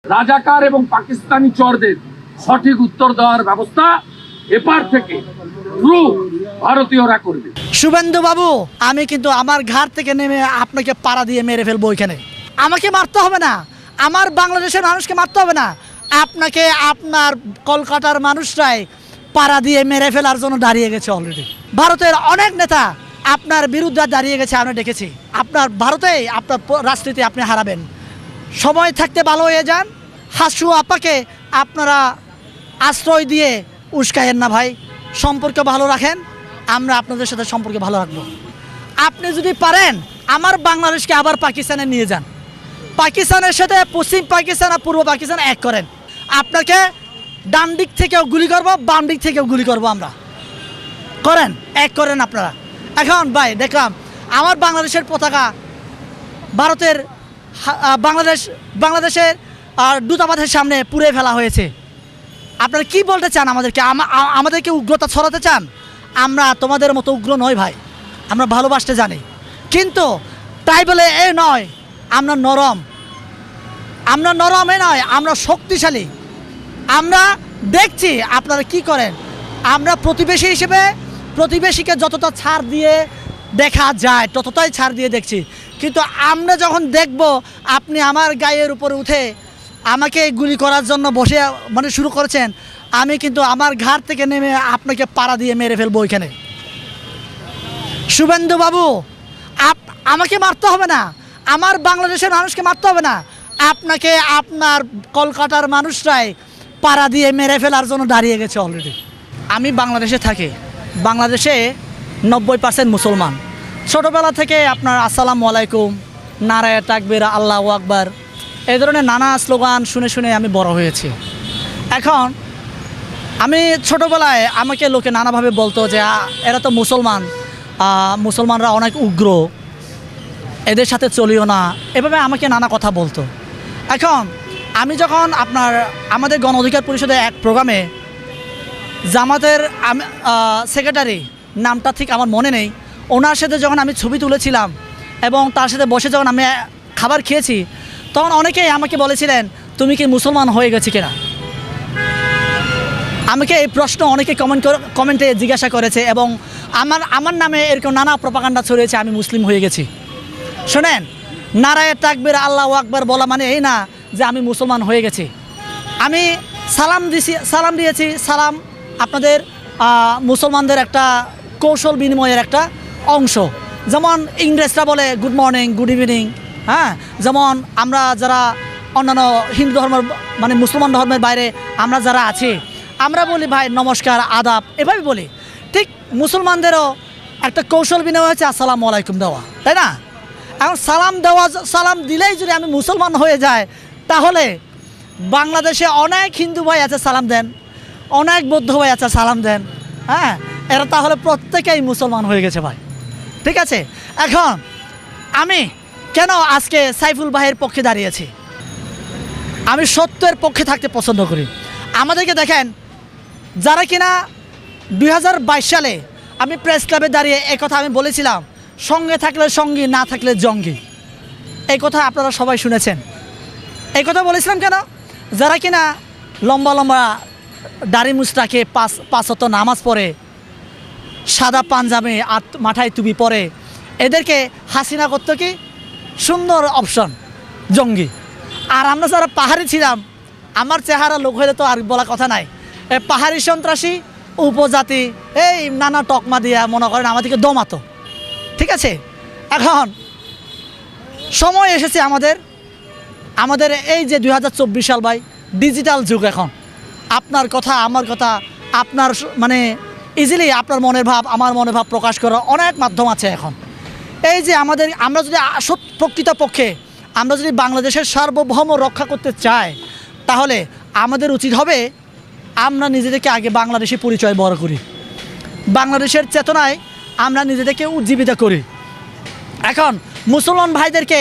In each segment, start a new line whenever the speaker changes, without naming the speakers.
রাজাকার এবং পাকিস্তানি চরদের সঠিক উত্তর দেওয়ার ব্যবস্থা এপার থেকে পুরো ভারতীয়রা করবে।
শুভেন্দু বাবু, আমি কিন্তু আমার ঘাট থেকে নেমে আপনাকে পাড়া দিয়ে মেরে ফেলবো। ওইখানে আমাকে মারতে হবে না, আমার বাংলাদেশের মানুষকে মারতে হবে না, আপনাকে আপনার কলকাতার মানুষরাই পাড়া দিয়ে মেরে ফেলার জন্য দাঁড়িয়ে গেছে। অলরেডি ভারতের অনেক নেতা আপনার বিরুদ্ধে দাঁড়িয়ে গেছে, আমরা দেখেছি। আপনার ভারতেই আপনার রাজনীতি আপনি হারাবেন। সময় থাকতে ভালো হয়ে যান। হাসু আপাকে আপনারা আশ্রয় দিয়ে উস্কায়েন না ভাই, সম্পর্ক ভালো রাখেন, আমরা আপনাদের সাথে সম্পর্ক ভালো রাখবো। আপনি যদি পারেন আমার বাংলাদেশকে আবার পাকিস্তানে নিয়ে যান, পাকিস্তানের সাথে পশ্চিম পাকিস্তান আর পূর্ব পাকিস্তান এক করেন। আপনাকে ডান দিক থেকেও গুলি করবো, বাম দিক থেকেও গুলি করবো, আমরা করেন, এক করেন আপনারা। এখন ভাই দেখলাম আমার বাংলাদেশের পতাকা ভারতের বাংলাদেশের দূতাবাসের সামনে পুড়ে ফেলা হয়েছে। আপনারা কি বলতে চান আমাদেরকে? আমাদেরকে উগ্রতা ছড়াতে চান? আমরা তোমাদের মতো উগ্র নয় ভাই, আমরা ভালোবাসতে জানি। কিন্তু তাই বলে এ নয় আমরা নরম, আমরা নরমে নয়, আমরা শক্তিশালী। আমরা দেখছি আপনারা কি করেন। আমরা প্রতিবেশী হিসেবে প্রতিবেশীকে যতটা ছাড় দিয়ে দেখা যায় ততটাই ছাড় দিয়ে দেখছি। কিন্তু আমরা যখন দেখব আপনি আমার গায়ের উপরে উঠে আমাকে গুলি করার জন্য বসে শুরু করেছেন, আমি কিন্তু আমার ঘাট থেকে নেমে আপনাকে পাড়া দিয়ে মেরে ফেলবো ওইখানে। শুভেন্দু বাবু, আমাকে মারতে হবে না, আমার বাংলাদেশের মানুষকে মারতে হবে না, আপনাকে আপনার কলকাতার মানুষরাই পাড়া দিয়ে মেরে ফেলার জন্য দাঁড়িয়ে গেছে অলরেডি। আমি বাংলাদেশে থাকি, বাংলাদেশে 90% মুসলমান। ছোটোবেলা থেকে আপনার আসসালামু আলাইকুম, নারায়ে তাকবীর, আল্লাহু আকবার, এই ধরনের নানা স্লোগান শুনে শুনে আমি বড় হয়েছি। এখন আমি ছোটোবেলায় আমাকে লোকে নানাভাবে বলতো যে এরা তো মুসলমান, মুসলমানরা অনেক উগ্র, এদের সাথে চলিও না, এভাবে আমাকে নানা কথা বলতো। এখন আমি যখন আমাদের গণ অধিকার পরিষদের এক প্রোগ্রামে জামাতের সেক্রেটারি, নামটা ঠিক আমার মনে নেই, ওনার সাথে যখন আমি ছবি তুলেছিলাম এবং তার সাথে বসে যখন আমি খাবার খেয়েছি, তখন অনেকেই আমাকে বলেছিলেন তুমি কি মুসলমান হয়ে গেছি কিনা। আমাকে এই প্রশ্ন অনেকে কমেন্টে জিজ্ঞাসা করেছে এবং আমার নামে এরকম নানা প্রপাগান্ডা ছড়িয়েছে আমি মুসলিম হয়ে গেছি। শোনেন, নারায়ে তাকবীর, আল্লাহু আকবার বলা মানে এই না যে আমি মুসলমান হয়ে গেছি। আমি সালাম দিয়েছি। সালাম আপনাদের মুসলমানদের একটা কৌশল বিনিময়ের একটা অংশ। যেমন ইংরেজরা বলে গুড মর্নিং, গুড ইভিনিং, হ্যাঁ, যেমন আমরা যারা অন্যান্য হিন্দু ধর্মের মুসলমান ধর্মের বাইরে আমরা যারা আছি আমরা বলি ভাই নমস্কার, আদাব, এভাবে বলি। ঠিক মুসলমানদেরও একটা কৌশল বিনিময় হচ্ছে আসসালামু আলাইকুম দেওয়া, তাই না? এখন সালাম দিলেই যদি আমি মুসলমান হয়ে যায়, তাহলে বাংলাদেশে অনেক হিন্দু ভাই আছে সালাম দেন, অনেক বৌদ্ধ ভাই আছে সালাম দেন, হ্যাঁ, এরা তাহলে প্রত্যেকেই মুসলমান হয়ে গেছে ভাই। ঠিক আছে, এখন আমি কেন আজকে সাইফুল ভাইয়ের পক্ষে দাঁড়িয়েছি? আমি সত্যের পক্ষে থাকতে পছন্দ করি। আমাদেরকে দেখেন, যারা কিনা 2022 সালে আমি প্রেস ক্লাবে দাঁড়িয়ে এই কথা আমি বলেছিলাম, সঙ্গে থাকলে সঙ্গী, না থাকলে জঙ্গি। এই কথা আপনারা সবাই শুনেছেন। এই কথা বলেছিলাম কেন? যারা কিনা লম্বা লম্বা দাড়ি মুছটাকে পাঁচ ওয়াক্ত নামাজ পড়ে, সাদা পাঞ্জাবি আর মাথায় টুপি পরে, এদেরকে হাসিনা করতো কি সুন্দর অপশন, জঙ্গি। আর আমরা যারা পাহাড়ি ছিলাম, আমার চেহারা লোক হলে তো আর বলা কথা নাই, পাহাড়ি সন্ত্রাসী, উপজাতি, এই নানা টকমা দিয়া মনে করেন আমাদেরকে দমাতো। ঠিক আছে, এখন সময় এসেছে আমাদের এই যে 2024 সাল ভাই, ডিজিটাল যুগ। এখন আপনার কথা আমার কথা, আপনার ইজিলি আপনার মনের ভাব আমার মনের ভাব প্রকাশ করার অনেক মাধ্যম আছে এখন। এই যে আমরা যদি প্রকৃতপক্ষে আমরা যদি বাংলাদেশের সার্বভৌম রক্ষা করতে চাই, তাহলে আমাদের উচিত হবে আমরা নিজেদেরকে আগে বাংলাদেশি পরিচয় বড় করি, বাংলাদেশের চেতনায় আমরা নিজেদেরকে উজ্জীবিত করি। এখন মুসলমান ভাইদেরকে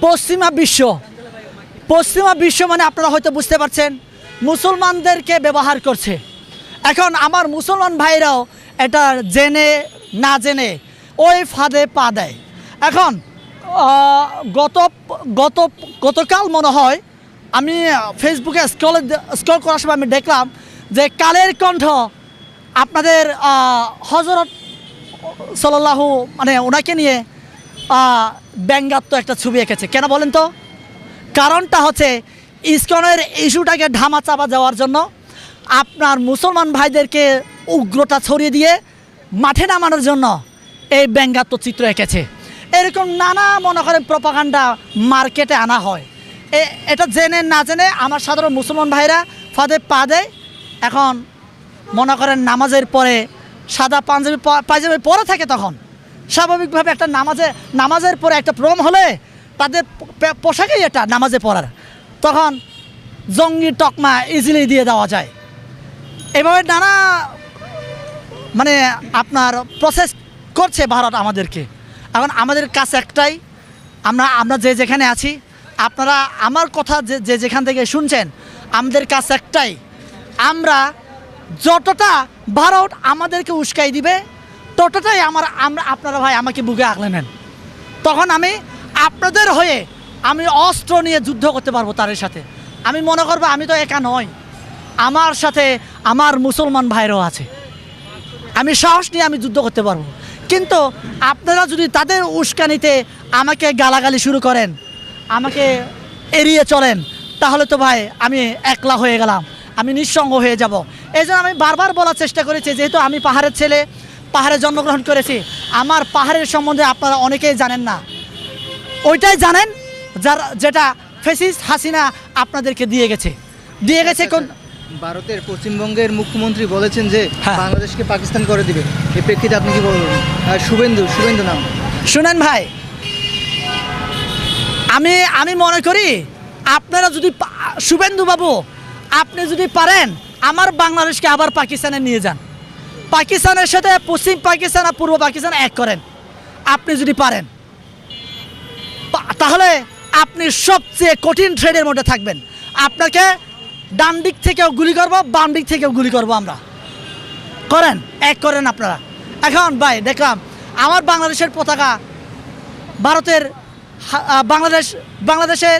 পশ্চিমা বিশ্ব আপনারা হয়তো বুঝতে পারছেন, মুসলমানদেরকে ব্যবহার করছে। এখন আমার মুসলমান ভাইরাও এটা জেনে না জেনে ওই ফাঁদে পা দেয়। এখন গতকাল মনে হয় আমি ফেসবুকে স্ক্রল করার সময় আমি দেখলাম যে কালের কণ্ঠ আপনাদের হযরত সাল্লাল্লাহু মানে ওনাকে নিয়ে ব্যঙ্গাত্মক একটা ছবি এঁকেছে। কেন বলেন তো? কারণটা হচ্ছে ইসকনের ইস্যুটাকে ধামাচাপা দেওয়ার জন্য আপনার মুসলমান ভাইদেরকে উগ্রতা ছড়িয়ে দিয়ে মাঠে নামানোর জন্য এই ব্যঙ্গাত্মক চিত্র এঁকেছে। এরকম নানা মনে করেন প্রপাগান্ডা মার্কেটে আনা হয়। এটা জেনে না জেনে আমার সাধারণ মুসলমান ভাইরা ফাঁদে পা দেয়। এখন মনে করেন নামাজের পরে সাদা পায়জামা পরে থাকে, তখন স্বাভাবিকভাবে একটা নামাজের পরে একটা প্রোগ্রাম হলে তাদের পোশাকেই এটা নামাজে পড়ার, তখন জঙ্গি তকমা ইজিলি দিয়ে দেওয়া যায়। এভাবে নানা মানে আপনার প্রসেস করছে ভারত আমাদেরকে। এখন আমাদের কাছে একটাই, আমরা যে যেখানে আছি, আপনারা আমার কথা যে যেখান থেকে শুনছেন, আমাদের কাছে একটাই, আমরা যতটা ভারত আমাদেরকে উস্কাই দিবে ততটাই আপনারা ভাই আমাকে বুকে আগলে নেন, তখন আমি আপনাদের হয়ে আমি অস্ত্র নিয়ে যুদ্ধ করতে পারবো তাদের সাথে। আমি মনে করবো আমি তো একা নয়, আমার সাথে আমার মুসলমান ভাইরাও আছে, আমি সাহস নিয়ে আমি যুদ্ধ করতে পারবো। কিন্তু আপনারা যদি তাদের উস্কানিতে আমাকে গালাগালি শুরু করেন, আমাকে এড়িয়ে চলেন, তাহলে তো ভাই আমি একলা হয়ে গেলাম, আমি নিঃসঙ্গ হয়ে যাব। এই জন্য আমি বারবার বলার চেষ্টা করেছি, যেহেতু আমি পাহাড়ের ছেলে, পাহাড়ে জন্মগ্রহণ করেছি, আমার পাহাড়ের সম্বন্ধে আপনারা অনেকেই জানেন না। ওইটাই জানেন যেটা ফ্যাসিস্ট হাসিনা আপনাদেরকে দিয়ে গেছে কোন
ভারতের পশ্চিমবঙ্গের মুখ্যমন্ত্রী বলেছেন যে
হ্যাঁ,
বাংলাদেশকে পাকিস্তান করে দিবে। এই প্রেক্ষিতে আপনি কি বলবেন? শুভেন্দু নাম
শুনেন ভাই, আমি মনে করি আপনারা যদি শুভেন্দু বাবু আপনি যদি পারেন আমার বাংলাদেশকে আবার পাকিস্তানে নিয়ে যান, পাকিস্তানের সাথে পশ্চিম পাকিস্তান আর পূর্ব পাকিস্তান এক করেন, আপনি যদি পারেন তাহলে আপনি সবচেয়ে কঠিন থ্রেডের মধ্যে থাকবেন। আপনাকে ডান দিক থেকেও গুলি করবো, বাম দিক থেকেও গুলি করবো আমরা, করেন, এক করেন আপনারা। এখন ভাই দেখলাম আমার বাংলাদেশের পতাকা ভারতের বাংলাদেশের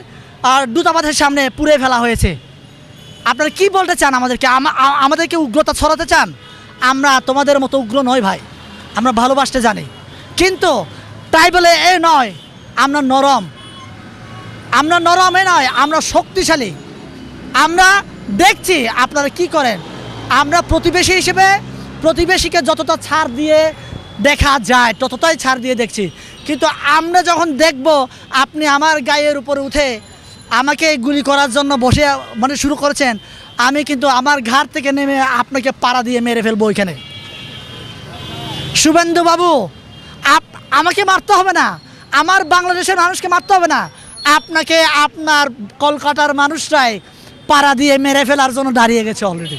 দূতাবাসের সামনে পুড়ে ফেলা হয়েছে। আপনারা কি বলতে চান আমাদেরকে উগ্রতা ছড়াতে চান? আমরা তোমাদের মতো উগ্র নয় ভাই, আমরা ভালোবাসতে জানি, কিন্তু তাই বলে এ নয় আমরা নরমে নয়, আমরা শক্তিশালী। আমরা দেখছি আপনারা কি করেন, আমরা প্রতিবেশী হিসেবে প্রতিবেশীকে যতটা ছাড় দিয়ে দেখা যায় ততটাই ছাড় দিয়ে দেখছি, কিন্তু আমরা যখন দেখব আপনি আমার গায়ের উপরে উঠে আমাকে গুলি করার জন্য বসে মানে শুরু করেছেন, আমি কিন্তু আমার ঘাট থেকে নেমে আপনাকে পাড়া দিয়ে মেরে ফেলবো ওইখানে। শুভেন্দু বাবু আমাকে মারতে হবে না, আমার বাংলাদেশের মানুষকে মারতে হবে না, আপনাকে আপনার কলকাতার মানুষরাই পাড়া দিয়ে মেরে ফেলার জন্য দাঁড়িয়ে গেছে অলরেডি।